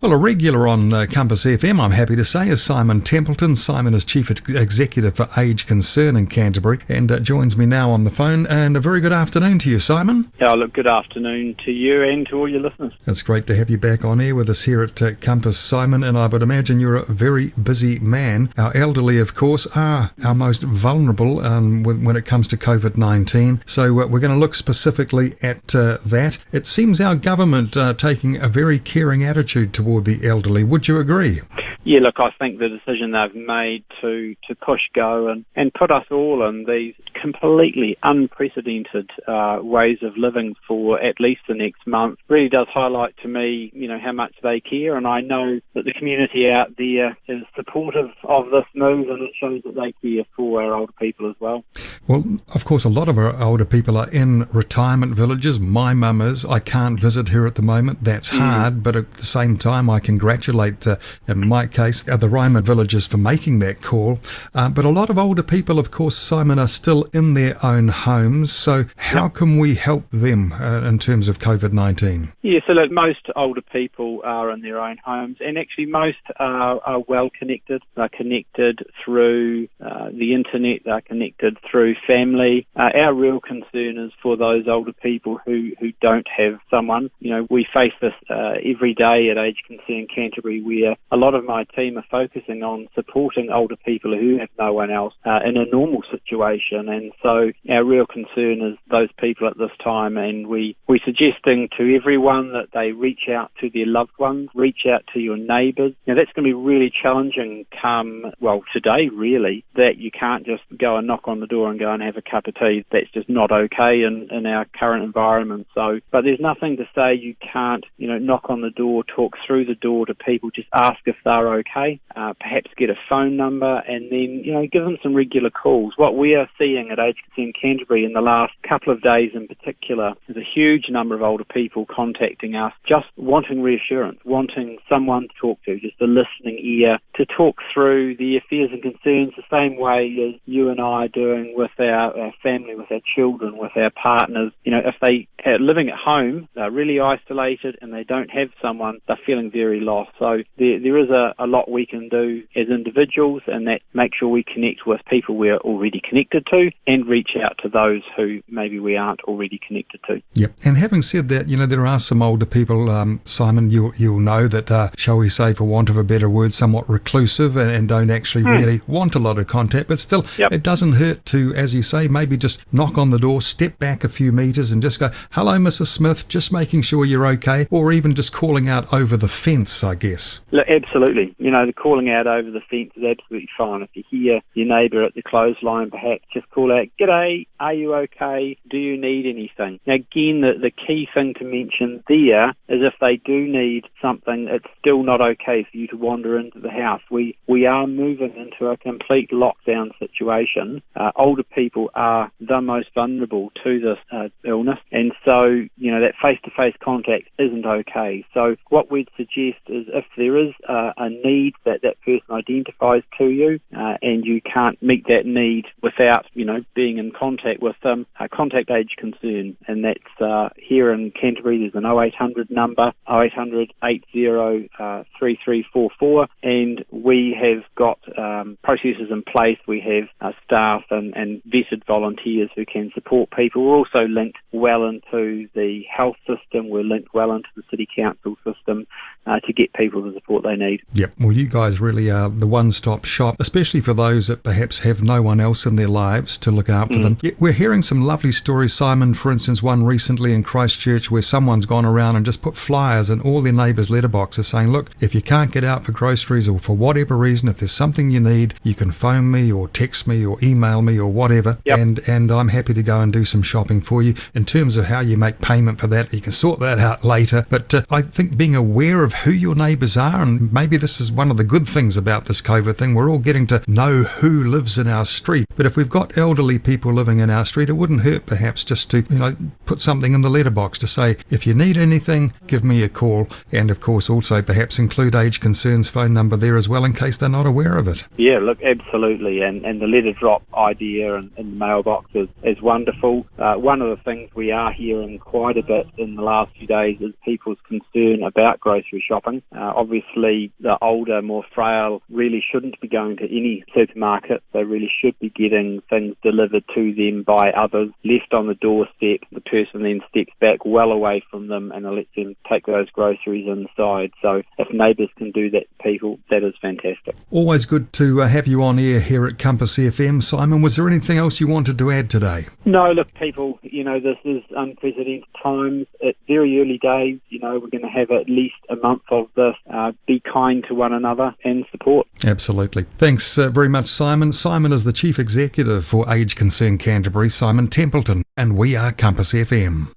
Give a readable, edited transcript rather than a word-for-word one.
Well, a regular on Compass FM, I'm happy to say, is Simon Templeton. Simon is Chief Executive for Age Concern in Canterbury and joins me now on the phone. And a very good afternoon to you, Simon. Yeah, look, good afternoon to you and to all your listeners. It's great to have you back on air with us here at Compass, Simon, and I would imagine you're a very busy man. Our elderly, of course, are our most vulnerable when it comes to COVID-19. So we're going to look specifically at that. It seems our government taking a very caring attitude toward the elderly. Would you agree? Yeah, look, I think the decision they've made to push go and put us all in these completely unprecedented ways of living for at least the next month really does highlight to me, how much they care. And I know that the community out there is supportive of this move, and it shows that they care for our older people as well. Well, of course, a lot of our older people are in retirement villages. My mum is. I can't visit her at the moment. That's hard, but at the same time, I congratulate, in my case, the retirement villages for making that call. But a lot of older people, of course, Simon, are still in their own homes. So how can we help them in terms of COVID-19? Yeah, so look, most older people are in their own homes, and actually most are well connected. They're connected through the internet, they're connected through family. Our real concern is for those older people who don't have someone. We face this every day at Age Concern Canterbury, where a lot of my team are focusing on supporting older people who have no one else in a normal situation. And so our real concern is those people at this time, and we're suggesting to everyone that they reach out to their loved ones, reach out to your neighbours. Now that's going to be really challenging today really, that you can't just go and knock on the door and go and have a cup of tea. That's just not okay in our current environment. So, but there's nothing to say you can't, knock on the door, talk through the door to people, just ask if they're okay, perhaps get a phone number, and then, give them some regular calls. What we are seeing at Age Concern Canterbury in the last couple of days in particular is a huge number of older people contacting us, just wanting reassurance, wanting someone to talk to, just a listening ear to talk through their fears and concerns the same way as you and I are doing with our family, with our children, with our partners. If they are living at home, they're really isolated and they don't have someone, they're feeling very lost. So there is a lot we can do as individuals, and that make sure we connect with people we're already connected to and reach out to those who maybe we aren't already connected to. Yep. And having said that, there are some older people, Simon, you'll know that, shall we say, for want of a better word, somewhat reclusive and don't actually really want a lot of contact, but still it doesn't hurt to, as you say, maybe just knock on the door, step back a few metres and just go, hello, Mrs. Smith, just making sure you're okay, or even just calling out over the fence, I guess. Look, absolutely. The calling out over the fence is absolutely fine. If you hear your neighbour at the clothesline, perhaps just call out, "G'day, are you okay? Do you need anything?" Now, again, the key thing to mention there is if they do need something, it's still not okay for you to wander into the house. We are moving into a complete lockdown situation. Older people are the most vulnerable to this illness, and so, that face-to-face contact isn't okay. So what we'd suggest is if there is a need that person identifies to you, and you can't meet that need without, being in contact with them, contact Age Concern, and that's here in Canterbury. There's an 0800 number, 0800 80 3344, and we have got processes in place. We have staff and vetted volunteers who can support people. We're also linked well into the health system. We're linked well into the city council system to get people the support they need. Yep. Well, you guys really are the one-stop shop, especially for those that perhaps have no one else in their lives to look out for them. Yet we're hearing some lovely stories, Simon, for instance, one recently in Christchurch where someone's gone around and just put flyers in all their neighbours' letterboxes saying, look, if you can't get out for groceries or for whatever reason, if there's something you need, you can phone me or text me or email me or whatever, and I'm happy to go and do some shopping for you. In terms of how you make payment for that, you can sort that out later. But I think being aware of who your neighbours are, and maybe this this is one of the good things about this COVID thing. We're all getting to know who lives in our street. But if we've got elderly people living in our street, it wouldn't hurt perhaps just to, put something in the letterbox to say, if you need anything, give me a call. And of course, also perhaps include Age Concerns phone number there as well in case they're not aware of it. Yeah, look, absolutely. And the letter drop idea in the mailbox is wonderful. One of the things we are hearing quite a bit in the last few days is people's concern about grocery shopping. Obviously, the older, more frail really shouldn't be going to any supermarket. They really should be getting things delivered to them by others, left on the doorstep. The person then steps back well away from them and lets them take those groceries inside. So if neighbours can do that to people, that is fantastic. Always good to have you on air here at Compass FM. Simon, was there anything else you wanted to add today? No, look, people, this is unprecedented times. At very early days, we're going to have at least a month of this. Be kind to one another and support. Absolutely. Thanks very much, Simon. Simon is the Chief Executive for Age Concern Canterbury, Simon Templeton, and we are Compass FM.